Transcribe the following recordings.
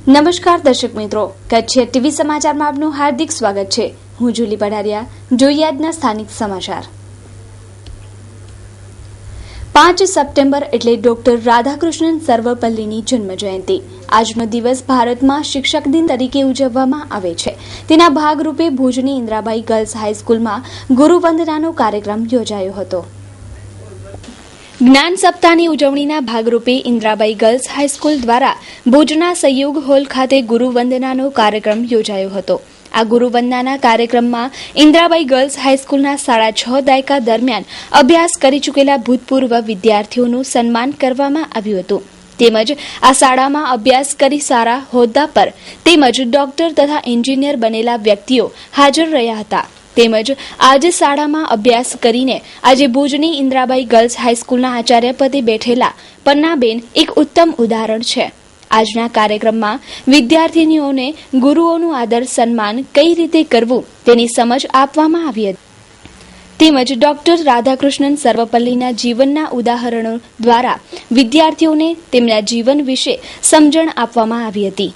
નમસ્કાર દર્શક મિત્રો, કચ્છ ટીવી સમાચારમાં આપનું હાર્દિક સ્વાગત છે। હું જુલી બડારિયા। જોઈએ આજના સ્થાનિક સમાચાર। 5 સપ્ટેમ્બર એટલે ડોક્ટર રાધાકૃષ્ણન સર્વપલ્લીની જન્મ જયંતિ। આજનો દિવસ ભારતમાં શિક્ષક દિન તરીકે ઉજવવામાં આવે છે। તેના ભાગરૂપે ભુજની ઇન્દ્રાબાઈ ગર્લ્સ હાઈસ્કૂલમાં ગુરુવંદનાનો કાર્યક્રમ યોજાયો હતો। જ્ઞાન સપ્તાહની ઉજવણીના ભાગરૂપે ઇન્દ્રાબાઈ ગર્લ્સ હાઈસ્કૂલ દ્વારા ભુજના સહયોગ હોલ ખાતે ગુરુવંદનાનો કાર્યક્રમ યોજાયો હતો। આ ગુરુવંદનાના કાર્યક્રમમાં ઇન્દ્રાબાઈ ગર્લ્સ હાઈસ્કૂલના 6.5 દાયકા દરમિયાન અભ્યાસ કરી ચૂકેલા ભૂતપૂર્વ વિદ્યાર્થીઓનું સન્માન કરવામાં આવ્યું હતું। તેમજ આ શાળામાં અભ્યાસ કરી સારા હોદ્દા પર તેમજ ડોક્ટર તથા એન્જિનિયર બનેલા વ્યક્તિઓ હાજર રહ્યા હતા। તેમજ આજે શાળામાં અભ્યાસ કરીને આજે ભુજની ઇન્દ્રાબાઈ ગર્લ્સ હાઈસ્કૂલના આચાર્ય પદે બેઠેલા પન્નાબેન એક ઉત્તમ ઉદાહરણ છે। આજના કાર્યક્રમમાં વિદ્યાર્થીનીઓને ગુરુઓનું આદર સન્માન કઈ રીતે કરવું તેની સમજ આપવામાં આવી હતી। તેમજ ડોક્ટર રાધાકૃષ્ણન સર્વપલ્લીના જીવનના ઉદાહરણો દ્વારા વિદ્યાર્થીઓને તેમના જીવન વિશે સમજણ આપવામાં આવી હતી।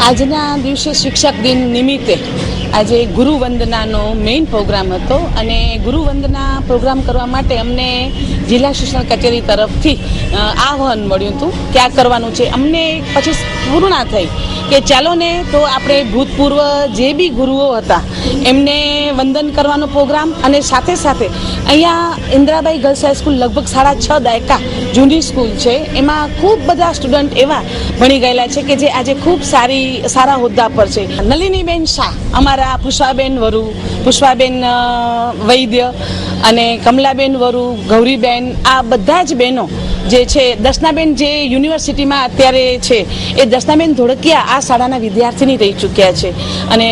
આજના દિવસે શિક્ષક દિન નિમિત્તે આજે ગુરુવંદનાનો મેઇન પ્રોગ્રામ હતો અને ગુરુવંદના પ્રોગ્રામ કરવા માટે અમને જિલ્લા શિક્ષણ કચેરી તરફથી આહ્વાન મળ્યું હતું કે આ કરવાનું છે। અમને પછી પૂર્ણા થઈ કે ચાલો ને તો આપણે ભૂતપૂર્વ જે બી ગુરુઓ હતા એમને વંદન કરવાનો પ્રોગ્રામ અને સાથે સાથે અહીંયા ઇન્દ્રાબાઈ ગર્લ્સ હાઈસ્કૂલ લગભગ 6.5 દાયકા જૂની સ્કૂલ છે। એમાં ખૂબ બધા સ્ટુડન્ટ એવા ભણી ગયેલા છે કે જે આજે ખૂબ સારા હોદ્દા પર છે। નલિનીબેન શાહ, અમારા પુષ્પાબેન વરુ, પુષ્પાબેન વૈદ્ય અને કમલાબેન વરુ, ગૌરીબેન, આ બધા જ બહેનો જે છે, દર્શનાબેન જે યુનિવર્સિટીમાં અત્યારે છે એ દર્શનાબેન ધોળકિયા આ શાળાના વિદ્યાર્થીની રહી ચૂક્યા છે અને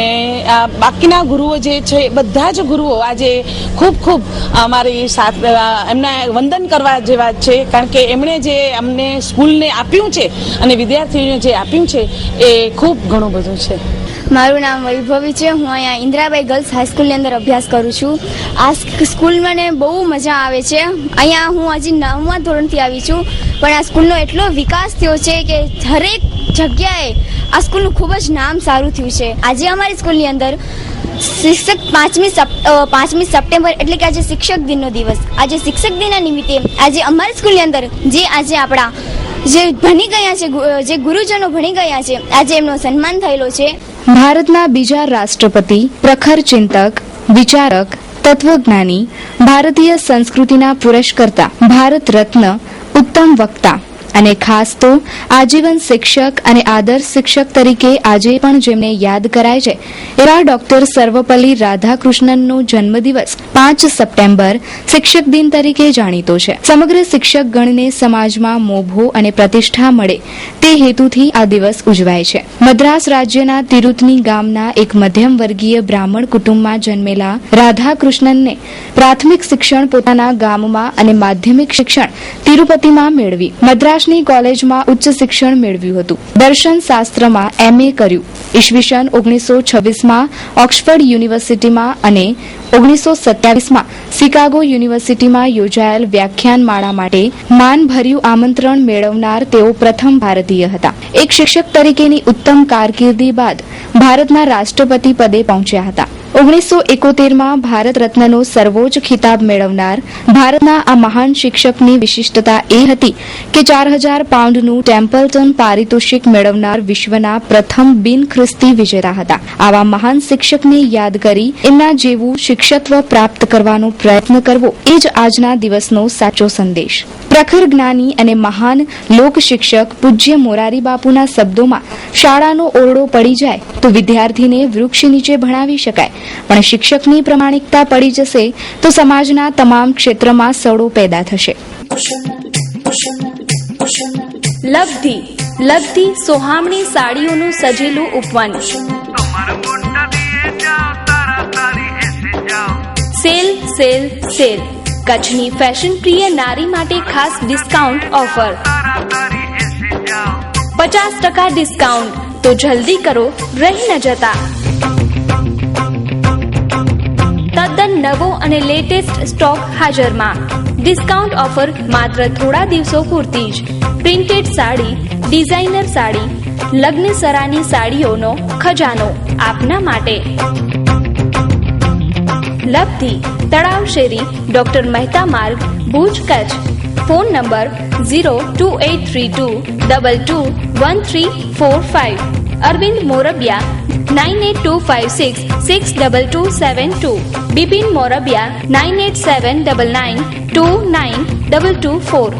બાકીના ગુરુઓ જે છે બધા જ ગુરુઓ આજે ખૂબ અમારી સાથે એમના વંદન કરવા જેવા છે, કારણ કે એમણે જે અમને સ્કૂલને આપ્યું છે અને વિદ્યાર્થીઓને જે આપ્યું છે એ ખૂબ ઘણું બધું છે। મારું નામ વૈભવી છે। હું અહીંયા ઇન્દ્રાબાઈ ગર્લ્સ હાઈસ્કૂલની અંદર અભ્યાસ કરું છું। આ સ્કૂલ મને બહુ મજા આવે છે। અહીંયા હું હજી 9મા ધોરણથી આવી છું, પણ આ સ્કૂલનો એટલો વિકાસ થયો છે કે દરેક જગ્યાએ આ સ્કૂલનું ખૂબ જ નામ સારું થયું છે। આજે અમારી સ્કૂલની અંદર શિક્ષક 5મી સપ્ટેમ્બર એટલે કે આજે શિક્ષક દિનનો દિવસ। આજે શિક્ષક દિનના નિમિત્તે આજે અમારી સ્કૂલની અંદર જે આજે આપણા જે ભણી ગયા છે, જે ગુરુજનો ભણી ગયા છે, આજે એમનો સન્માન થયેલો છે। ભારતના બીજા રાષ્ટ્રપતિ, પ્રખર ચિંતક, વિચારક, તત્વજ્ઞાની, ભારતીય સંસ્કૃતિના પુરસ્કર્તા, ભારત રત્ન, ઉત્તમ વક્તા અને ખાસ તો આજીવન શિક્ષક અને આદર્શ શિક્ષક તરીકે આજે પણ જેમને યાદ કરાય છે એવા ડોક્ટર સર્વપલ્લી રાધાકૃષ્ણનનો જન્મદિવસ 5 સપ્ટેમ્બર શિક્ષક દિન તરીકે જાણીતો છે। સમગ્ર શિક્ષક ગણને સમાજમાં મોભો અને પ્રતિષ્ઠા મળે તે હેતુથી આ દિવસ ઉજવાય છે। મદ્રાસ રાજ્યના તિરુથની ગામના એક મધ્યમ વર્ગીય બ્રાહ્મણ કુટુંબમાં જન્મેલા રાધાકૃષ્ણનને પ્રાથમિક શિક્ષણ પોતાના ગામમાં અને માધ્યમિક શિક્ષણ તિરુપતિમાં મેળવી મદ્રાસ કોલેજમાં ઉચ્ચ શિક્ષણ મેળવ્યું હતું। દર્શન શાસ્ત્રમાં MA કર્યું। ઈસવીસન 1926માં ઓક્સફર્ડ યુનિવર્સિટીમાં અને 1927માં શિકાગો યુનિવર્સિટીમાં યોજાયેલ વ્યાખ્યાનમાળા માટે માનભર્યું આમંત્રણ મેળવનાર તેઓ પ્રથમ ભારતીય હતા। એક શિક્ષક તરીકેની ઉત્તમ કારકિર્દી બાદ ભારતના રાષ્ટ્રપતિ પદે પહોંચ્યા હતા। 1971માં ભારત રત્નનો સર્વોચ્ચ ખિતાબ મેળવનાર ભારતના આ મહાન શિક્ષકની વિશિષ્ટતા એ હતી કે 4000 પાઉન્ડનું ટેમ્પલ્ટન પારિતોષિક મેળવનાર વિશ્વના પ્રથમ બિન ખ્રિસ્તી વિજેતા હતા। આવા મહાન શિક્ષકને યાદ કરી એમના જેવું શિક્ષકત્વ પ્રાપ્ત કરવાનો પ્રયત્ન કરવો એ જ આજના દિવસનો સાચો સંદેશ। પ્રખર જ્ઞાની અને મહાન લોક શિક્ષક પૂજ્ય મોરારી બાપુના શબ્દોમાં શાળાનો ઓરડો પડી જાય તો વિદ્યાર્થીને વૃક્ષ નીચે ભણાવી શકાય, પણ શિક્ષકની પ્રમાણિકતા પડી જશે તો સમાજના તમામ ક્ષેત્રમાં સડો પેદા થશે। લબ્ધિ સોહામણી સાડીઓનું સજેલું ઉપવન। સેલ કચ્છની ફેશન પ્રિય નારી માટે ખાસ ડિસ્કાઉન્ટ ઓફર। 50% ડિસ્કાઉન્ટ, તો જલ્દી કરો, રહી ન જતા। તદ્દન નવો અને લેટેસ્ટ સ્ટોક હાજરમાં। ડિસ્કાઉન્ટ ઓફર માત્ર થોડા દિવસો પૂરતી જ। પ્રિન્ટેડ સાડી, ડિઝાઇનર સાડી, લગ્નસરાની સાડીઓનો ખજાનો આપના માટે. લબ્ધિ, તળાવ શેરી, ડોક્ટર મહેતા માર્ગ, ભુજ, કચ્છ. Phone number 02832221345. અરવિંદ મોરબિયા 9825662272. બિપિન મોરબિયા 9879992224.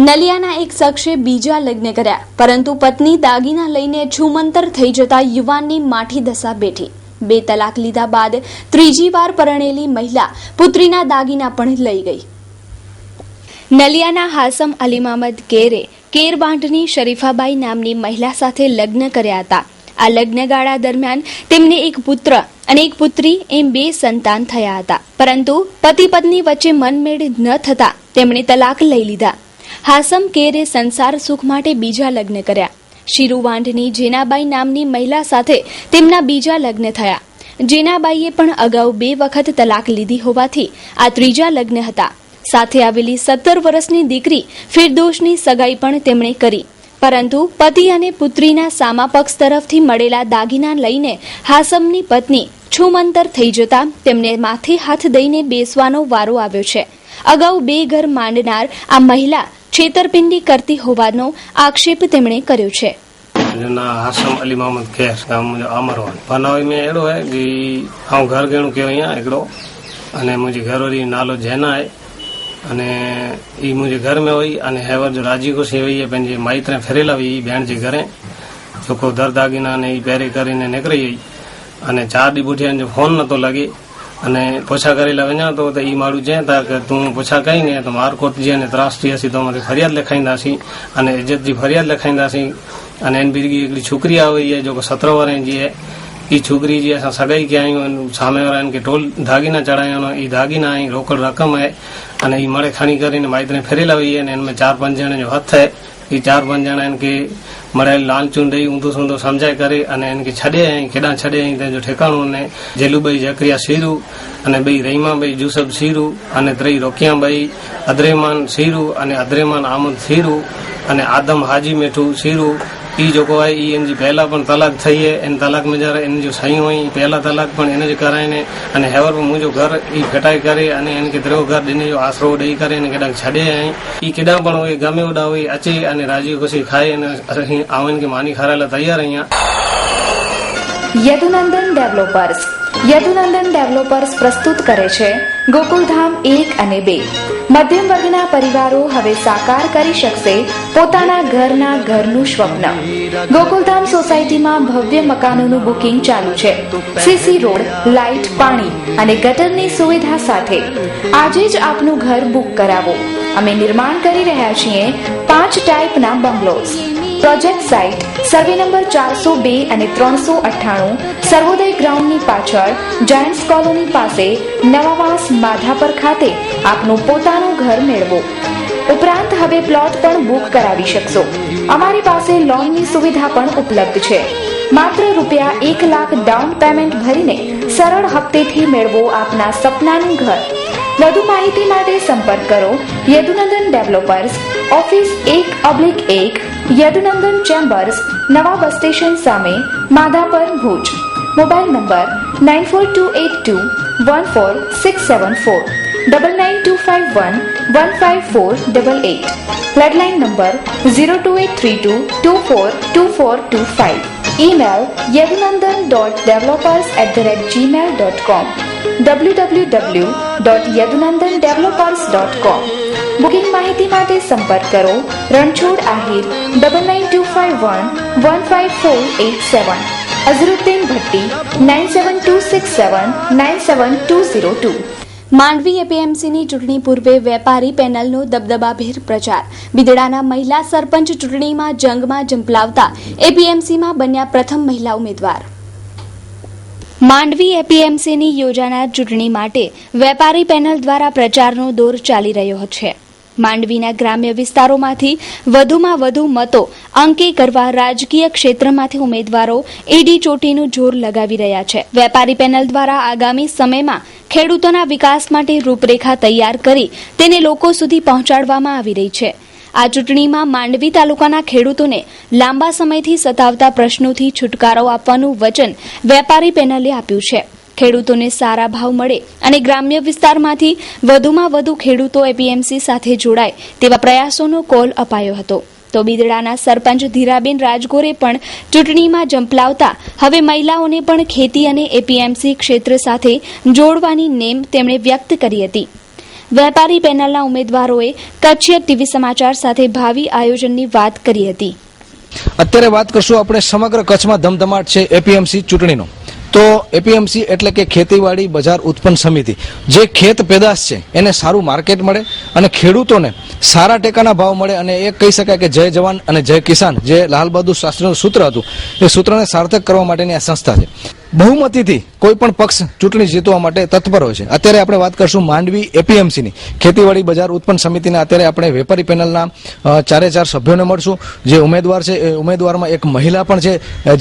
નલિયાના એક શખ્સે બીજા લગ્ન કર્યા, પરંતુ પત્ની દાગીના લઈને છૂમંતર થઈ જતા યુવાનની માઠી દશા બેઠી. 2 તલાક લીધા બાદ ત્રીજી વાર પરણેલી મહિલા પુત્રીના દાગીના પણ લઈ ગઈ. નલિયાના હાસમ અલીમામદ કેરે કેરબાંધની શરીફાબાઈ નામની મહિલા સાથે લગ્ન કર્યા હતા. આ લગ્નગાળા દરમિયાન તેમને એક પુત્ર અને એક પુત્રી એમ 2 સંતાન થયા હતા, પરંતુ પતિ પત્ની વચ્ચે મનમેળ ન થતા તેમણે તલાક લઈ લીધા. હાસમ કેરે સંસાર સુખ માટે બીજા લગ્ન કર્યા. શિરુવાંઢની જેનાબાઈ નામની મહિલા સાથે તેમના બીજા લગ્ન થયા. જેનાબાઈએ પણ અગાઉ 2 વખત તલાક લીધી હોવાથી આ ત્રીજા લગ્ન હતા. સાથે આવેલી 17 વર્ષની દીકરી ફિરદોશની સગાઈ પણ તેમણે કરી, પરંતુ પતિ અને પુત્રીના સામા પક્ષ તરફથી મળેલા દાગીના લઈને હાસમની પત્ની છૂમંતર થઈ જતા તેમને માથે હાથ દઈને બેસવાનો વારો આવ્યો છે. અગાઉ 2 ઘર માંડનાર આ મહિલા છેતરપિંડી કરતી હોવાનો આક્ષેપ તેમણે કર્યો છે. हासम अली मोहम्मद खेर गांव मुझे अमरवान बनावी में एड़ो है कि हम घर गेणु के अहियां एकड़ो अने मुझे घरोरी नालो जेना है अने ई मुझे घर में हुई अने हेवर जो राजी खुशी हुई है पंहिंजे माइतरे फेरेला हुई भेण जे घरे छोको दर दागीना ने ई पहिरे કરીને નીકળી ગઈ અને 4 દી બુઠિયાને જો ફોન નતો લાગી અને પોછા કરેલા વञा તો ઈ મારું જે તા કે તું પોછા કઈને તો મારકોટ જે ને ત્રાસથી હસી તો મારી ફરિયાદ લખાઈંદાસી અને ઇજ્જતજી ફરિયાદ લખાઈંદાસી અને એની બીજી એકડી છોકરી આવી है जो 17 વર્ષની जी है ई छोकरी जी असां सगाई कया आहियूं सामे वारनि खे टोल दागीना चढ़ाया ई दागीना ऐं रोकड़ रक़म है अने ई मड़े खणी કરીને माइतरे फेरेला हुई है इनमें 4-5 ॼणनि जो हथ है ई 4-5 ॼणा इनके मड़े लालचूं ॾेई ऊंधो सूंधो सम्झाए करे अने इनके छॾे ऐं केॾां छॾे ऐं तंहिंजो ठिकाणो ने जेलूबाई जकरिया सीरू अने 2 रहीमाबाई यूसुफ सीरू अने 3 रोकियाबाई अदरेमान सीरू अने अदरेमान आमद सीरू अने आदम हाजी मेठू सीरू ई जेको आहे ई इन जी पहला पण तलाक थई है इन तलाक में जरा इन जो सहियूं हुई पहला तलाक पण इन जे कराइने अने हेवर मुंहिंजो घर ई फेटाए करे अने इनके द्रो घर ॾिने जो आसरो ॾेई करे इन केॾां छॾे आई ई केॾां पण उहे गमे उॾा हुई अचे अने राजी खुशी खाए अने असीं आवन खे मानी खाराइण लाइ तयार आहियां. યદુનંદન ડેવલપર્સ. યદુનંદન ડેવલપર્સ પ્રસ્તુત કરે છે ગોકુલધામ 1 અને 2. મધ્યમ વર્ગના પરિવારો હવે સાકાર કરી શકશે પોતાના ઘરનું સ્વપ્ન. ગોકુલધામ સોસાયટીમાં ભવ્ય મકાનોનું બુકિંગ ચાલુ છે. સીસી રોડ, લાઇટ, પાણી અને ગટરની સુવિધા સાથે આજે જ આપનું ઘર બુક કરાવો. અમે નિર્માણ કરી રહ્યા છીએ 5 ટાઈપના bungalows. Project site survey number 402 અને 398 સર્વોદય ગ્રાઉન્ડની પાછળ જાયન્ટ્સ કોલોની પાસે નવાવાસ માધાપર ખાતે આપનું પોતાનું ઘર મેળવો. ઉપરાંત હવે પ્લોટ પણ બુક કરાવી શકશો. અમારી પાસે લોનની સુવિધા પણ ઉપલબ્ધ છે. માત્ર રૂપિયા 1 લાખ ડાઉન પેમેન્ટ ભરીને સરળ હપ્તેથી મેળવો આપના સપનાનું ઘર. વધુ માહિતી માટે સંપર્ક કરો Yadunandan developers, office 1/1, Yadunandan chambers, નવા બસ સ્ટેશન સામે, Madhapar, Bhuj. Mobile number 9428214674, 9925115488. Landline number 02832242425. Email yadunandan.developers@gmail.com, www.yadunandandevelopers.com. Booking માહિતી માટે સંપર્ક કરો રણછોડ આહિર 9925115487, અઝરુદ્દીન ભટ્ટી 9726797202. માંડવી એપીએમસીની ચૂંટણી પૂર્વે વેપારી પેનલનો દબદબાભેર પ્રચાર. બિદડાના મહિલા સરપંચ ચૂંટણીમાં જંગમાં ઝંપલાવતા એપીએમસીમાં બન્યા પ્રથમ મહિલા ઉમેદવાર. માંડવી એપીએમસીની યોજાનાર ચૂંટણી માટે વેપારી પેનલ દ્વારા પ્રચારનો દોર ચાલી રહ્યો છે. માંડવીના ગ્રામ્ય વિસ્તારોમાંથી વધુમાં વધુ મતો અંકે કરવા રાજકીય ક્ષેત્રમાંથી ઉમેદવારો એડી ચોટીનું જોર લગાવી રહ્યા છે. વેપારી પેનલ દ્વારા આગામી સમયમાં ખેડૂતોના વિકાસ માટે રૂપરેખા તૈયાર કરી તેને લોકો સુધી પહોંચાડવામાં આવી રહી છે. આ ચૂંટણીમાં માંડવી તાલુકાના ખેડૂતોને લાંબા સમયથી સતાવતા પ્રશ્નોથી છુટકારો આપવાનું વચન વેપારી પેનલે આપ્યું છે. ખેડૂતોને સારા ભાવ મળે અને ગ્રામ્ય વિસ્તારમાંથી વધુમાં વધુ ખેડૂતો એપીએમસી સાથે જોડાય તેવા પ્રયાસોનો કોલ અપાયો હતો. તો બિદડાના સરપંચ ધીરાબેન રાજગોરે પણ ચૂંટણીમાં ઝંપલાવતા હવે મહિલાઓને પણ ખેતી અને એપીએમસી ક્ષેત્ર સાથે જોડવાની નેમ તેમણે વ્યક્ત કરી હતી. વેપારી પેનલના ઉમેદવારોએ કચ્છ ટીવી સમાચાર સાથે ભાવિ આયોજનની વાત કરી હતી. અત્યારે વાત કરશું આપણે સમગ્ર કચ્છમાં ધમધમાટ છે એપીએમસી ચૂંટણીનો. તો એપીએમસી એટલે કે ખેતીવાડી બજાર ઉત્પન્ન સમિતિ, જે ખેત પેદાશ છે એને સારું માર્કેટ મળે અને ખેડૂતોને સારા ટેકાના ભાવ મળે અને એ કહી શકાય કે જય જવાન અને જય કિસાન જે લાલ બહાદુર શાસ્ત્રીનું સૂત્ર હતું એ સૂત્રને સાર્થક કરવા માટેની આ સંસ્થા છે. બહુમતીથી કોઈ પણ પક્ષ ચૂંટણી જીતવા માટે તત્પર હોય છે. અત્યારે આપણે વાત કરશું માંડવી એપીએમસીની ખેતીવાડી બજાર ઉત્પન્ન સમિતિના. અત્યારે આપણે વેપારી પેનલના 4 સભ્યોને મળશું. જે ઉમેદવાર છે એ ઉમેદવારમાં એક મહિલા પણ છે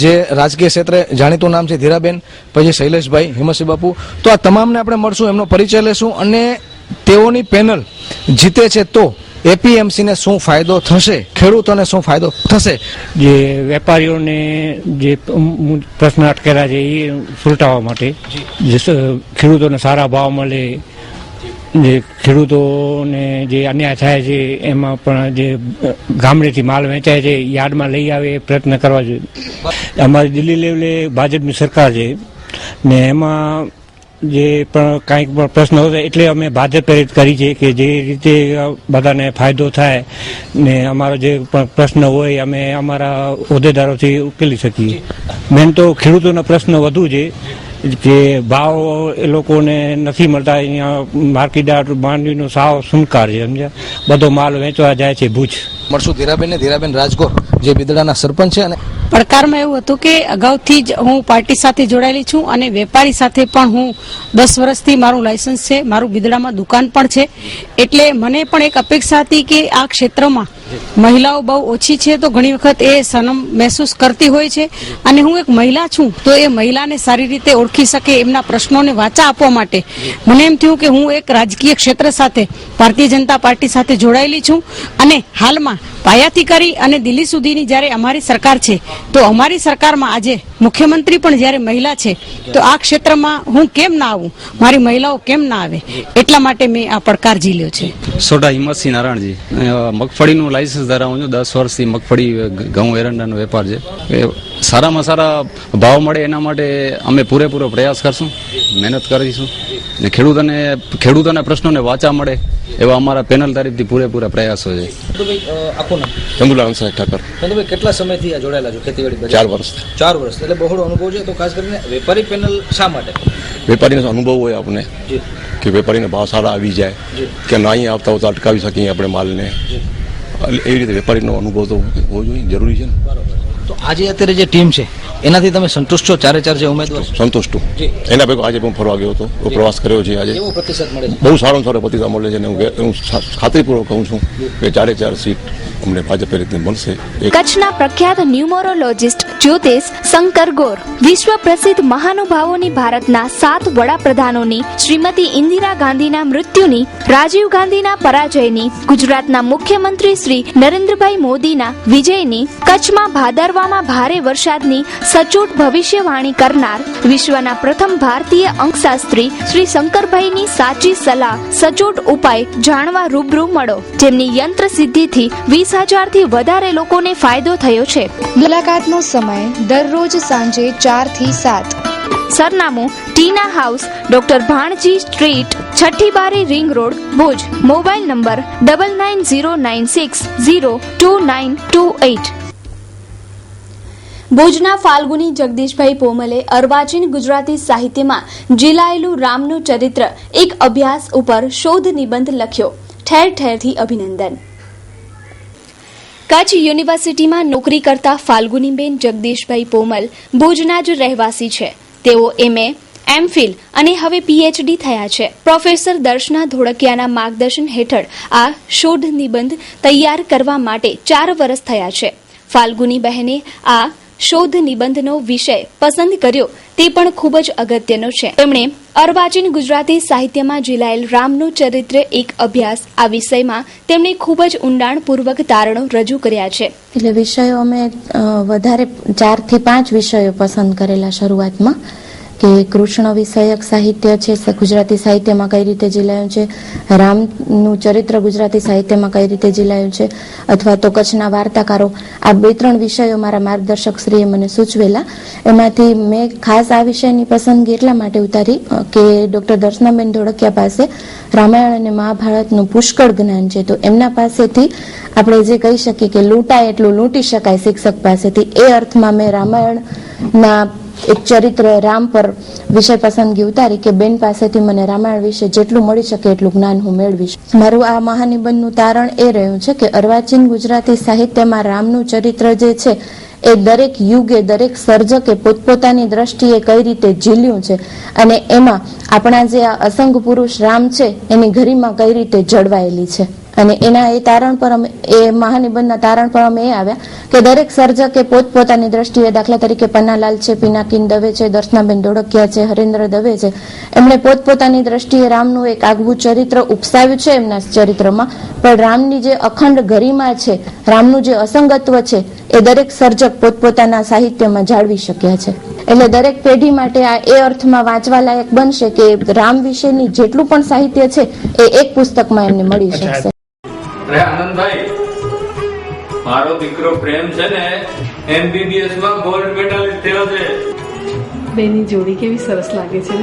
જે રાજકીય ક્ષેત્રે જાણીતું નામ છે ધીરાબેન, પછી શૈલેષભાઈ, હિમસિંહ બાપુ. તો આ તમામને આપણે મળશું, એમનો પરિચય લેશું અને તેઓની પેનલ જીતે છે તો એપીએમસીને શું ફાયદો થશે, ખેડૂતોને શું ફાયદો થશે. જે વેપારીઓને જે પ્રશ્ન અટકેલા છે એ સુલટાવવા માટે, જે ખેડૂતોને સારા ભાવ મળે, જે ખેડૂતોને જે અન્યાય થાય છે એમાં પણ જે ગામડેથી માલ વેચાય છે યાર્ડમાં લઈ આવે એ પ્રયત્ન કરવા જોઈએ. અમારી દિલ્હી લેવલે ભાજપની સરકાર છે ને એમાં જે પણ કાંઈક પણ પ્રશ્ન હોય એટલે અમે ભાજપ પ્રેરિત કરી છે કે જે રીતે બધાને ફાયદો થાય ને અમારો જે પણ પ્રશ્ન હોય અમે અમારા હોદ્દેદારોથી ઉકેલી શકીએ. મેન તો ખેડૂતોના પ્રશ્ન વધુ છે કે ભાવ એ લોકોને નથી મળતા. અહીંયા માર્કેટયાર્ડ માંડવીનો સાવ સુનકાર છે, સમજ્યા. બધો માલ વેચવા જાય છે ભુજ. મળશું ધીરાબેન રાજગોર જે બિદડાના સરપંચ છે. અને પડકારમાં એવું હતું કે અગાઉથી જ હું પાર્ટી સાથે જોડાયેલી છું અને વેપારી સાથે પણ હું 10 વર્ષથી મારું લાયસન્સ છે, મારું બિદડામાં દુકાન પણ છે. એટલે મને પણ એક અપેક્ષા હતી કે આ ક્ષેત્રમાં મહિલાઓ બહુ ઓછી છે તો ઘણી વખત એ સનમ મહેસૂસ કરતી હોય છે અને હું એક મહિલા છું તો એ મહિલાને સારી રીતે ઓળખી શકે, એમના પ્રશ્નોને વાચા આપવા માટે મને એમ થયું કે હું એક રાજકીય ક્ષેત્ર સાથે ભારતીય જનતા પાર્ટી સાથે જોડાયેલી છું અને હાલમાં પાયાથી કરી અને દિલ્હી સુધીની જ્યારે અમારી સરકાર છે તો અમારી સરકારમાં આજે મુખ્યમંત્રી પણ જ્યારે મહિલા છે તો આ ક્ષેત્રમાં હું કેમ ના આવું, મારી મહિલાઓ કેમ ના આવે, એટલા માટે મેં આ પડકાર ઝીલ્યો છે. સોઢા હિંમતસિંહ નારાયણજી, મગફળીનું લાયસન્સ ધરાવું છું. 10 વર્ષથી મગફળી ઘઉં એરંડાનો વેપાર છે. સારામાં સારા ભાવ મળે એના માટે અમે પૂરેપૂરો પ્રયાસ કરશું, મહેનત કરીશું ને ખેડૂતોના પ્રશ્નોને વાચા મળે એવા અમારા પેનલ તરફથી પૂરેપૂરા પ્રયાસો છે. ચંદુલાલ હંસરાજ ઠાકર. ચંદુભાઈ, કેટલા સમયથી જોડાયેલા છો ખેતીવાડી? 4 વર્ષ. 4 વર્ષ એટલે બહોળો અનુભવ છે. તો ખાસ કરીને વેપારી પેનલ શા માટે? વેપારીનો અનુભવ હોય આપણે કે વેપારીને ભાવ સારા આવી જાય કે ના અહીં આવતા હોતા અટકાવી શકીએ આપણે માલને, એવી રીતે વેપારીનો અનુભવ તો હોવો જોઈએ, જરૂરી છે ને. તો આજે અત્યારે જે ટીમ છે એનાથી તમે સંતુષ્ટ છો? 4 જે ઉમેદવાર? સંતુષ્ટ છું. એના ભેગો આજે હું ફરવા ગયો હતો, પ્રવાસ કર્યો છે. આજે કેવો પ્રતિસાદ મળે છે? બહુ સારો પ્રતિસાદ મળે છે અને હું ખાતરીપૂર્વક કહું છું કે 4 સીટ અમને ભાજપ રીતે મળશે. કચ્છના પ્રખ્યાત ન્યુમરોલોજિસ્ટ જ્યોતિષ શંકર ગોર, વિશ્વ પ્રસિદ્ધ મહાનુભાવોની ભારતના 7 વડાપ્રધાનોની, શ્રીમતી ઇન્દિરા ગાંધીના મૃત્યુની, રાજીવ ગાંધીના પરાજયની, ગુજરાતના મુખ્યમંત્રી શ્રી નરેન્દ્રભાઈ મોદીના વિજયની, કચ્છમાં ભાદરવામાં ભારે વરસાદની સચોટ ભવિષ્યવાણી કરનાર વિશ્વના પ્રથમ ભારતીય અંકશાસ્ત્રી શ્રી શંકરભાઈની સાચી સલાહ, સચોટ ઉપાય જાણવા રૂબરૂ મળો, જેમની યંત્ર સિદ્ધિથી 20,000 થી વધારે લોકોને ફાયદો થયો છે. મુલાકાતનો સમય દરરોજ સાંજે 4 થી 7. સરનામું ટીના હાઉસ, ડોક્ટર ભાણજી સ્ટ્રીટ, 6ઠી બારી ring road, Bhuj. Mobile number 9909602928. ભુજના ફાલ્ગુની જગદીશભાઈ પોમલે અર્વાચીન ગુજરાતી સાહિત્યમાં જીલાયેલું રામનું ચરિત્ર એક અભ્યાસ ઉપર શોધ નિબંધ લખ્યો. ઠેર ઠેરથી અભિનંદન. કચ્છ યુનિવર્સિટીમાં નોકરી કરતા ફાલ્ગુનીબેન જગદીશભાઈ પોમલ ભુજના જ રહેવાસી છે. તેઓ MA, MPhil અને હવે PhD થયા છે. પ્રોફેસર દર્શના ધોળકિયાના માર્ગદર્શન હેઠળ આ શોધ નિબંધ તૈયાર કરવા માટે 4 વર્ષ થયા છે. ફાલ્ગુની બહેને આ શોધ નિબંધનો વિષય પસંદ કર્યો તે પણ ખૂબ જ અગત્યનો છે. તેમણે અર્વાચીન ગુજરાતી સાહિત્યમાં ઝીલાયેલ રામનું ચરિત્ર એક અભ્યાસ આ વિષયમાં તેમણે ખૂબ જ ઊંડાણપૂર્વક તારણો રજૂ કર્યા છે. એટલે વિષયો અમે વધારે 4 થી 5 વિષયો પસંદ કરેલા શરૂઆતમાં, કે કૃષ્ણ વિષયક સાહિત્ય છે ગુજરાતી સાહિત્યમાં કઈ રીતે ઝીલાયું છે, રામનું ચરિત્ર ગુજરાતી સાહિત્યમાં કઈ રીતે ઝીલાયું છે, અથવા તો કચ્છના વાર્તાકારો. આ 2-3 વિષયો મારા માર્ગદર્શક શ્રીએ મને સૂચવેલા. એમાંથી મેં ખાસ આ વિષયની પસંદગી એટલા માટે ઉતારી કે ડોક્ટર દર્શનાબેન ધોળકિયા પાસે રામાયણ અને મહાભારતનું પુષ્કળ જ્ઞાન છે. તો એમના પાસેથી આપણે જે કહી શકીએ કે લૂંટાય એટલું લૂંટી શકાય શિક્ષક પાસેથી, એ અર્થમાં મેં રામાયણના એક ચરિત્ર રામ પર વિષય પસંદગી ઉતારી કે બેન પાસેથી મને રામાયણ વિશે જેટલું મળી શકે એટલું જ્ઞાન હું મેળવીશ. મારું આ મહાનિબંધનું તારણ એ રહ્યું છે કે અર્વાચીન ગુજરાતી સાહિત્યમાં રામનું ચરિત્ર જે છે એ દરેક યુગે દરેક સર્જકે પોતપોતાની દ્રષ્ટિએ કઈ રીતે ઝીલ્યું છે, અને એમાં આપણા જે આ અસંગ પુરુષ રામ છે એની ગરિમા કઈ રીતે જળવાયેલી છે. અને એના એ તારણ પર અમે એ મહાનિબંધના તારણ પર અમે એ આવ્યા કે દરેક સર્જકે પોતપોતાની દ્રષ્ટિએ, દાખલા તરીકે પન્નાલાલ છે, પિનાકીન દવે છે, દર્શનાબેન ધોળકિયા છે, હરેન્દ્ર દવે છે, એમણે પોતપોતાની દ્રષ્ટિએ રામનું એક આગવું ચરિત્ર ઉપસાવ્યું છે એમના ચરિત્રમાં, પણ રામની જે અખંડ ગરિમા છે, રામનું જે અસંગત્વ છે એ દરેક સર્જક પોતપોતાના સાહિત્યમાં જાળવી શક્યા છે. એટલે દરેક પેઢી માટે આ એ અર્થમાં વાંચવા લાયક બનશે કે રામ વિશેની જેટલું પણ સાહિત્ય છે એ એક પુસ્તકમાં એમને મળી શકશે. આનંદભાઈ, મારો દીકરો પ્રેમ છે ને MBBS માં ગોલ્ડ મેડલિસ્ટ થયો છે. બેની જોડી કેવી સરસ લાગે છે.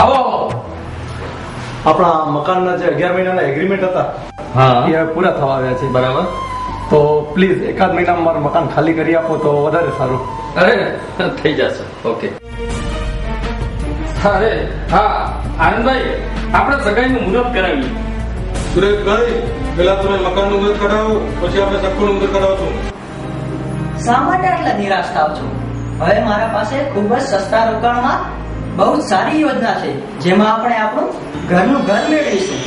આવો. આપણા મકાનના જે 11 મહિનાના એગ્રીમેન્ટ હતા એ પૂરા થવા આવ્યા છે. બરાબર. તો પ્લીઝ એકાદ મહિનામાં મારું મકાન ખાલી કરી આપો તો વધારે સારું. અરે થઈ જશે. ઓકે. અરે હા આનંદભાઈ, આપણે સગાઈનું મુહૂર્ત કરાવીએ. સુરેશભાઈ, પેલા તમે મકાનનું મુહૂર્ત કઢાવો, પછી આપણે સગુનું મુહૂર્ત કઢાવશું. શા માટે આટલા નિરાશ થાવ છો? હવે મારા પાસે ખૂબ જ સસ્તા રોકાણમાં બહુ જ સારી યોજના છે, જેમાં આપણે આપણું ઘરનું ઘર મેળવીશું.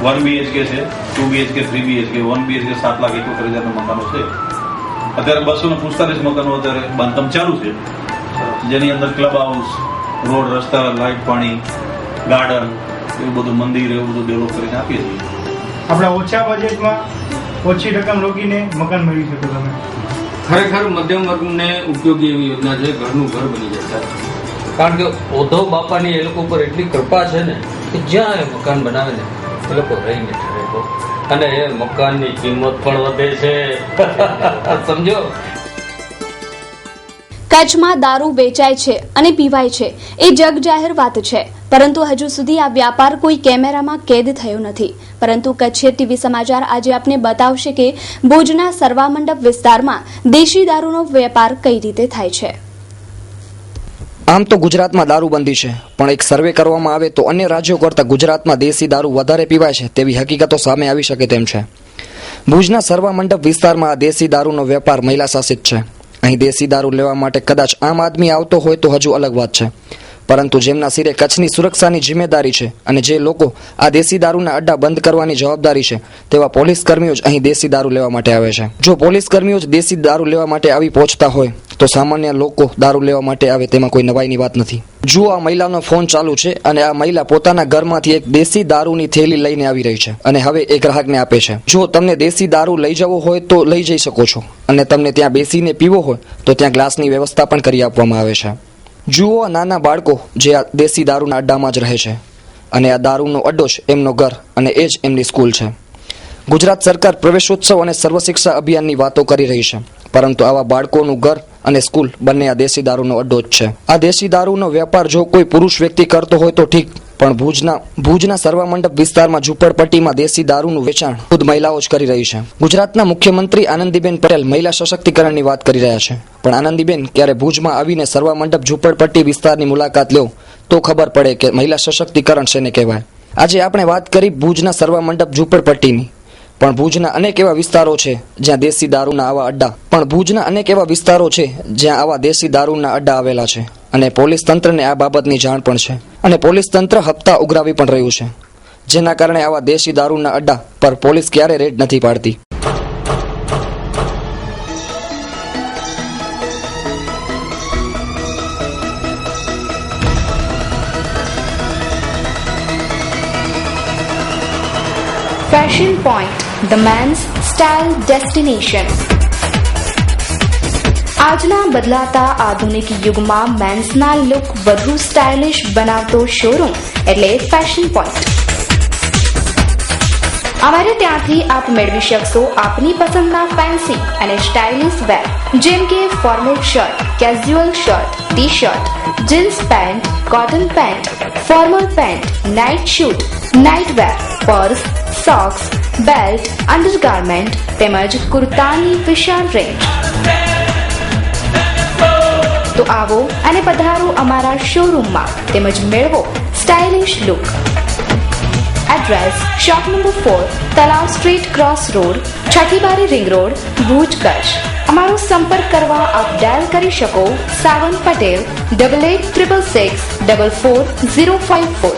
1 BHK છે, 2 BHK, 3 BHK, 1 BHK 7,71,000 મકાનો છે. અત્યારે 245 મકાનો અત્યારે બાંધકામ ચાલુ છે, જેની અંદર ક્લબ હાઉસ, રોડ, રસ્તા, લાઇટ, પાણી, ગાર્ડન, એવું બધું, મંદિર, એવું બધું ડેવલપ કરીને આપીએ છીએ. આપણા ઓછા બજેટમાં ઓછી રકમ રોકીને મકાન મેળવી શકો તમે. ખરેખર મધ્યમ વર્ગને ઉપયોગી એવી યોજના છે. ઘરનું ઘર બની જશે. કારણ કે ઉદ્ધવ બાપાની એ લોકો પર એટલી કૃપા છે ને કે જ્યાં એ મકાન બનાવે ને એ લોકો રહીને ઠરે તો, અને એ મકાનની કિંમત પણ વધે છે. સમજો. કચ્છમાં દારૂ વેચાય છે અને પીવાય છે એ જગ જાહેર વાત છે, પરંતુ હજુ સુધી આ વ્યાપાર કોઈ કેમેરામાં કેદ થયો નથી. પરંતુ કચ્છ ટીવી સમાચાર આજે આપને બતાવશે કે ભુજના સરવામંડપ વિસ્તારમાં દેશી દારૂનો વેપાર કઈ રીતે થાય છે. આમ તો ગુજરાતમાં દારૂબંધી છે, પણ એક સર્વે કરવામાં આવે તો અન્ય રાજ્યો કરતાં ગુજરાતમાં દેશી દારૂ વધારે પીવાય છે તેવી હકીકતો સામે આવી શકે તેમ છે. ભુજના સરવામંડપ વિસ્તારમાં આ દેશી દારૂનો વેપાર મહિલા શાસિત છે. અહીં દેશી દારૂ લેવા માટે કદાચ આમ આદમી આવતો હોય તો હજુ અલગ વાત છે, પરંતુ જેમના સિરે કચ્છની સુરક્ષાની જિમ્મેદારી છે અને જે લોકો આ દેશી દારૂના અડ્ડા બંધ કરવાની જવાબદારી છે તેવા પોલીસ કર્મીઓ જ અહીં દેશી દારૂ લેવા માટે આવે છે. જો પોલીસ કર્મીઓ જ દેશી દારૂ લેવા માટે આવી પહોંચતા હોય તો સામાન્ય લોકો દારૂ લેવા માટે આવે તેમાં કોઈ નવાઈની વાત નથી. જુઓ, આ મહિલાનો ફોન ચાલુ છે અને આ મહિલા પોતાના ઘરમાંથી એક દેશી દારૂની થેલી લઈને આવી રહી છે અને હવે એ ગ્રાહકને આપે છે. જો તમને દેશી દારૂ લઈ જવો હોય તો લઈ જઈ શકો છો, અને તમને ત્યાં બેસીને પીવો હોય તો ત્યાં ગ્લાસની વ્યવસ્થા પણ કરી આપવામાં આવે છે. જુઓ, આ નાના બાળકો જે આ દેશી દારૂના અડ્ડામાં જ રહે છે, અને આ દારૂનો અડ્ડો જ એમનો ઘર અને એ જ એમની સ્કૂલ છે. ગુજરાત સરકાર પ્રવેશોત્સવ અને સર્વશિક્ષા અભિયાનની વાતો કરી રહી છે, પરંતુ આવા બાળકોનું ઘર અને સ્કૂલ બંને આ દેશી દારૂનો અડ્ડો જ છે. આ દેશી દારૂનો વેપાર જો કોઈ પુરુષ વ્યક્તિ કરતો હોય તો ઠીક, પણ ભુજના સરવામંડપ વિસ્તારમાં ઝૂંપડપટ્ટીમાં દેશી દારૂનું વેચાણ ખુદ મહિલાઓ જ કરી રહી છે. ગુજરાતના મુખ્યમંત્રી આનંદીબેન પટેલ મહિલા સશક્તિકરણની વાત કરી રહ્યા છે, પણ આનંદીબેન ક્યારે ભુજમાં આવીને સરવામંડપ ઝૂંપડપટ્ટી વિસ્તારની મુલાકાત લો તો ખબર પડે કે મહિલા સશક્તિકરણ શેને કહેવાય. આજે આપણે વાત કરી ભુજના સરવામંડપ ઝૂંપડપટ્ટીની, પણ ભુજના અનેક એવા વિસ્તારો છે જ્યાં દેશી દારૂના આવા અડ્ડા આવેલા છે, અને પોલીસ તંત્રને આ બાબતની જાણ પણ છે, અને પોલીસ તંત્ર હપ્તા ઉઘરાવી પણ રહ્યું છે. જેના કારણે આવા દેશી દારૂના અડ્ડા પર પોલીસ ક્યારે રેડ નથી પાડતી. Fashion point, the men's style destination. આજના બદલાતા આધુનિક યુગમાં મેન્સના લુક વધુ સ્ટાઇલિશ બનાવતો શોરૂમ એટલે ફેશન પોઈન્ટ. અમારે ત્યાંથી આપ મેળવી શકશો આપની પસંદના ફેન્સી અને સ્ટાઇલિશ વેર જેમ કે formal shirt, casual shirt, T shirt, jeans pant, cotton pant, formal pant, night suit, night wear, purse, socks, belt, undergarment તેમજ કુર્તાની વિશાળ રેન્જ. તો આવો અને પધારો અમારા શોરૂમમાં તેમજ મેળવો stylish look. Address shop number 4, Talav street, cross road, Chhathibari ring road, Bhuj, Kutch. અમારો સંપર્ક કરવા આપ ડાયલ કરી શકો Savan Patel 8866644054.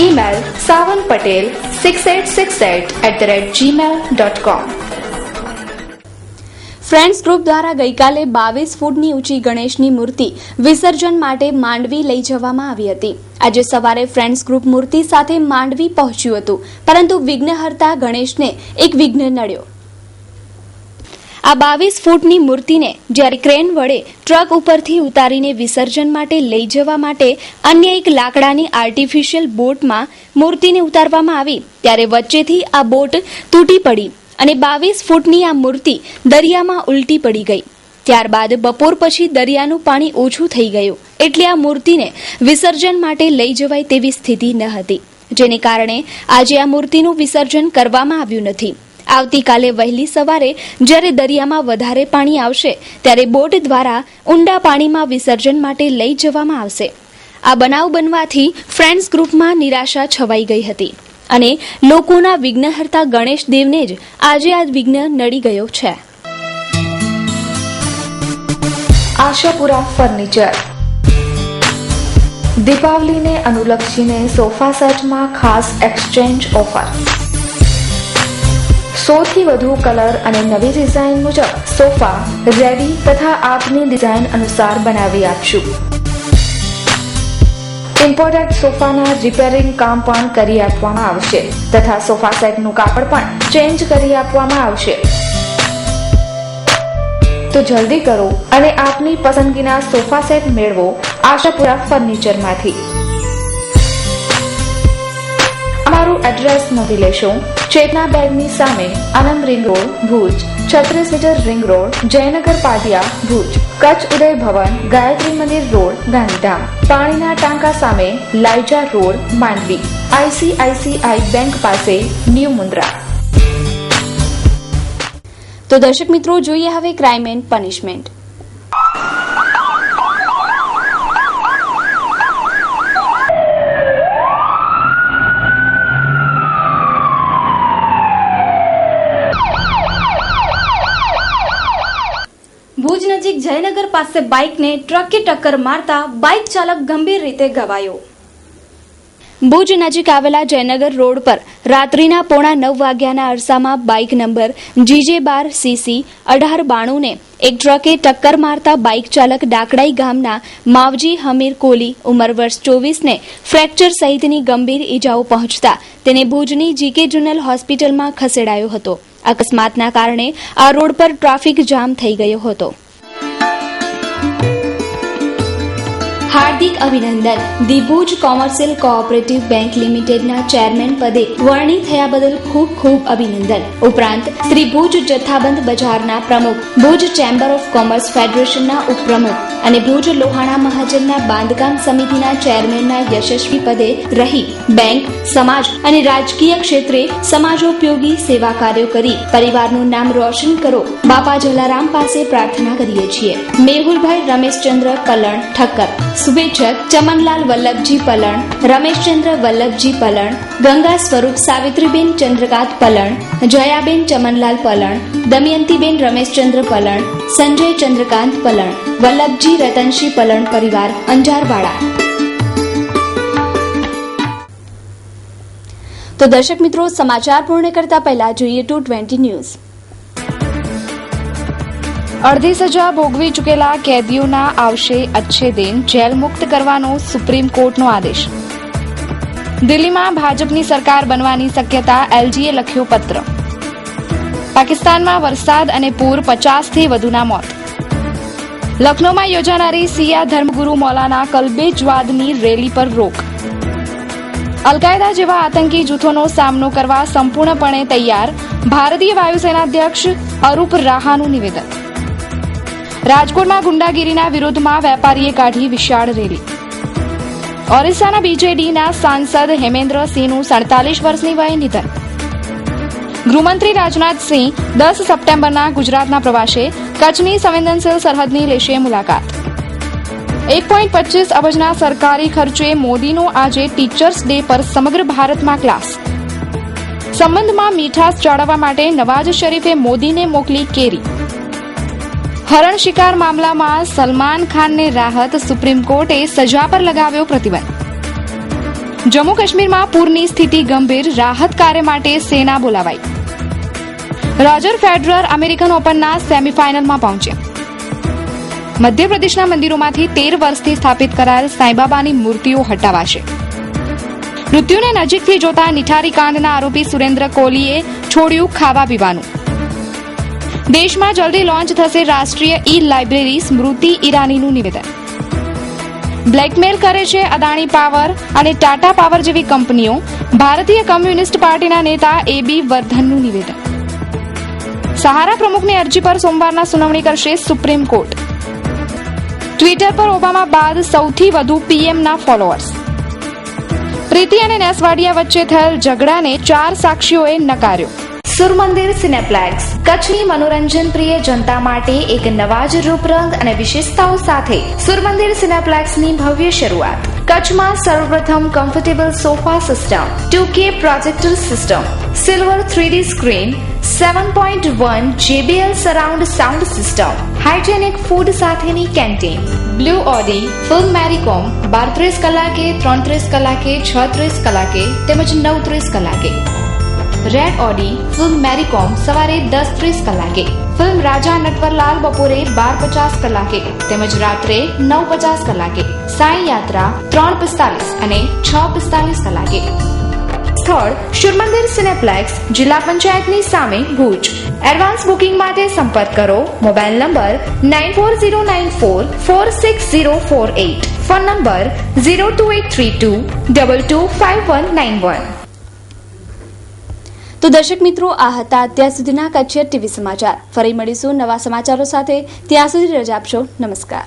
Email savanpatel6868@gmail.com. Friends group દ્વારા ગઈકાલે 22 ફૂટની ઊંચી ગણેશની મૂર્તિ વિસર્જન માટે માંડવી લઈ જવામાં આવી હતી. આજે સવારે ફ્રેન્ડ્સ ગ્રુપ મૂર્તિ સાથે માંડવી પહોંચ્યું હતું, પરંતુ વિઘ્નહર્તા ગણેશને એક વિઘ્ન નડ્યો. આ 22 ફૂટની મૂર્તિને જ્યારે ક્રેન વડે ટ્રક ઉપરથી ઉતારીને વિસર્જન માટે લઈ જવા માટે અન્ય એક લાકડાની આર્ટિફિશિયલ બોટમાં મૂર્તિને ઉતારવામાં આવી, ત્યારે વચ્ચેથી આ બોટ તૂટી પડી અને 22 ફૂટની આ મૂર્તિ દરિયામાં ઉલટી પડી ગઈ. ત્યારબાદ બપોર પછી દરિયાનું પાણી ઓછું થઈ ગયું, એટલે આ મૂર્તિને વિસર્જન માટે લઈ જવાય તેવી સ્થિતિ ન હતી, જેને કારણે આજે આ મૂર્તિનું વિસર્જન કરવામાં આવ્યું નથી. આવતીકાલે વહેલી સવારે જ્યારે દરિયામાં વધારે પાણી આવશે ત્યારે બોટ દ્વારા ઊંડા પાણીમાં વિસર્જન માટે લઈ જવામાં આવશે. આ બનાવ બનવાથી ફ્રેન્ડ્સ ગ્રુપમાં નિરાશા છવાઈ ગઈ હતી અને લોકોના વિઘ્નહર્તા ગણેશ દેવને જ આજે આ વિઘ્ન નડી ગયો છે. આશાપુરા ફર્નિચર. દીપાવલીને અનુલક્ષીને સોફા સેટમાં ખાસ એક્સચેન્જ ઓફર. સૌથી વધુ કલર અને નવી ડિઝાઇન મુજબ સોફા રેડી તથા આપની ડિઝાઇન અનુસાર બનાવી આપશું. ઇમ્પોર્ટેડ સોફાના રિપેરિંગ કામ પણ કરી આપવામાં આવશે તથા સોફા સેટનું કાપડ પણ ચેન્જ કરી આપવામાં આવશે. તો જલ્દી કરો અને આપની પસંદગીના સોફા સેટ મેળવો આશાપુરા ફર્નિચરમાંથી. અમારું એડ્રેસ નોંધી લેશો. ચેતના બેગની સામે, Anand ring road, Bhuj, 36 metre ring road, Jaynagar Patiya, Bhuj, Kutch Uday Bhavan, Gayatri Mandir road, Gandhidham. પાણીના ટાંકા સામે, Laija road, Mandvi, ICICI bank પાસે, ન્યૂ મુન્દ્રા. તો દર્શક મિત્રો, જોઈએ હવે ક્રાઇમ એન્ડ પનિશમેન્ટ. ભુજ નજીક જયનગર પાસે બાઇકને ટ્રકે ટક્કર મારતા બાઇક ચાલક ગંભીર રીતે ઘવાયો. ભુજ નજીક આવેલા જયનગર રોડ પર રાત્રિના 8:45 વાગ્યાના અરસામાં બાઇક નંબર GJ12CC 1892ને એક ટ્રકે ટક્કર મારતા બાઇક ચાલક ડાકડાઈ ગામના માવજી હમીર કોલી ઉંમર વર્ષ 24ને ફ્રેક્ચર સહિતની ગંભીર ઈજાઓ પહોંચતા તેને ભુજની GK જનરલ હોસ્પિટલમાં ખસેડાયો હતો. અકસ્માતના કારણે આ રોડ પર ટ્રાફિક જામ થઈ ગયો હતો. હાર્દિક અભિનંદન. The Bhuj commercial cooperative bank લિમિટેડના ચેરમેન પદે વરણી થયા બદલ ખૂબ ખૂબ અભિનંદન. ઉપરાંત શ્રી ભુજ જથ્થાબંધ બજારના પ્રમુખ, ભુજ ચેમ્બર ઓફ કોમર્સ ફેડરેશનના ઉપપ્રમુખ અને ભુજ લોહાણા મહાજનના બાંધકામ સમિતિના ચેરમેનના યશસ્વી પદે રહી બેંક, સમાજ અને રાજકીય ક્ષેત્રે સમાજોપયોગી સેવા કાર્યો કરી પરિવારનું નામ રોશન કરો. બાપા જલારામ પાસે પ્રાર્થના કરીએ છીએ. મેહુલભાઈ રમેશચંદ્ર પલણ ઠક્કર. શુભેચ્છક ચમનલાલ વલ્લભજી પલણ, રમેશચંદ્ર વલ્લભજી પલણ, ગંગા સ્વરૂપ સાવિત્રીબેન ચંદ્રકાંત પલણ, જયાબેન ચમનલાલ પલણ, દમયંતીબેન રમેશચંદ્ર પલણ, સંજય ચંદ્રકાંત પલણ, વલ્લભજી રતનશી પલણ પરિવાર, અંજારવાડા. તો દર્શક મિત્રો, સમાચાર પૂર્ણ કરતા પહેલા જોઈએ 220 ન્યૂઝ. અડધી સજા ભોગવી ચૂકેલા કેદીઓના આવશે અચ્છે દિન, જેલ મુક્ત કરવાનો સુપ્રીમ કોર્ટનો આદેશ. દિલ્હીમાં ભાજપની સરકાર બનવાની શક્યતા, એલજીએ લખ્યો પત્ર. પાકિસ્તાનમાં વરસાદ અને પૂર, 50થી વધુના મોત. લખનૌમાં યોજાનારી શિયા ધર્મગુરુ મૌલાના કલ્બેજવાદની રેલી પર રોક. અલકાયદા જેવા આતંકી જૂથોનો સામનો કરવા સંપૂર્ણપણે તૈયાર, ભારતીય વાયુસેના અધ્યક્ષ અરૂપ રાહાનું નિવેદન. રાજકોટમાં ગુંડાગીરીના વિરોધમાં વેપારીએ કાઢી વિશાળ રેલી. ઓરિસ્સાના બીજેડીના સાંસદ હેમેન્દ્રસિંહનું 47 વર્ષની વયે નિધન. ગૃહમંત્રી રાજનાથસિંહ 10 સપ્ટેમ્બરના ગુજરાતના પ્રવાસે કચ્છની સંવેદનશીલ સરહદની લેશે મુલાકાત. 1.25 અબજના સરકારી ખર્ચે મોદીનો આજે ટીચર્સ ડે પર સમગ્ર ભારતમાં ક્લાસ. સંબંધમાં મીઠાશ જાળવવા માટે નવાઝ શરીફે મોદીને મોકલી કેરી. હરણ શિકાર મામલામાં સલમાન ખાનને રાહત, સુપ્રીમ કોર્ટે સજા પર લગાવ્યો પ્રતિબંધ. જમ્મુ કાશ્મીરમાં પૂરની સ્થિતિ ગંભીર, રાહત કાર્ય માટે સેના બોલાવાઈ. રોજર ફેડરર અમેરિકન ઓપનના સેમીફાઇનલમાં પહોંચ્યા. મધ્યપ્રદેશના મંદિરોમાંથી 13 વર્ષથી સ્થાપિત કરાયેલ સાંઈબાબાની મૂર્તિઓ હટાવાશે. મૃત્યુને નજીકથી જોતા નિઠારી કાંડના આરોપી સુરેન્દ્ર કોહલીએ છોડ્યું ખાવા પીવાનું. દેશમાં જલ્દી લોન્ચ થશે રાષ્ટ્રીય ઈ લાઇબ્રેરી, સ્મૃતિ ઈરાનીનું નિવેદન. બ્લેકમેલ કરે છે અદાણી પાવર અને ટાટા પાવર જેવી કંપનીઓ, ભારતીય કમ્યુનિસ્ટ પાર્ટીના નેતા એબી વર્ધનનું નિવેદન. સહારા પ્રમુખની અરજી પર સોમવારના સુનાવણી કરશે સુપ્રીમ કોર્ટ. ટ્વિટર પર ઓબામા બાદ સૌથી વધુ પીએમના ફોલોઅર્સ. પ્રીતિ અને નેસવાડિયા વચ્ચે થયેલ ઝઘડાને 4 સાક્ષીઓએ નકાર્યો. સુરમંદિર સિનેપ્લેક્સ કચ્છની મનોરંજન પ્રિય જનતા માટે એક નવા જ રૂપરંગ અને વિશેષતાઓ સાથે સુરમંદિર સિનેપ્લેક્સની ભવ્ય શરૂઆત. કચ્છમાં સર્વપ્રથમ comfortable sofa system, 2K projector system, silver 3D screen, 7.1 JBL surround sound system, hygienic food સાથેની canteen, blue Audi, film Mary Kom 12:30 કલાકે, 3:30 કલાકે, 6:30 કલાકે તેમજ 9:30 કલાકે. રેડ ઓડી, ફિલ્મ મેરીકોમ સવારે 10:30 કલાકે, ફિલ્મ રાજા નટવરલાલ બપોરે 12:50 કલાકે તેમજ રાત્રે 9:50 કલાકે, સાઈ યાત્રા 3:45 અને 6:45 કલાકે. સ્થળ સુરમંદિર સિનેપ્લેક્સ, જિલ્લા પંચાયતની સામે, ભુજ. એડવાન્સ બુકિંગ માટે સંપર્ક કરો. Mobile number 9409446048, phone number 02832225191. તો દર્શક મિત્રો, આ હતા અત્યાર સુધીના કચ્છ ટીવી સમાચાર. ફરી મળીશું નવા સમાચારો સાથે. ત્યાં સુધી રજા આપશો. નમસ્કાર.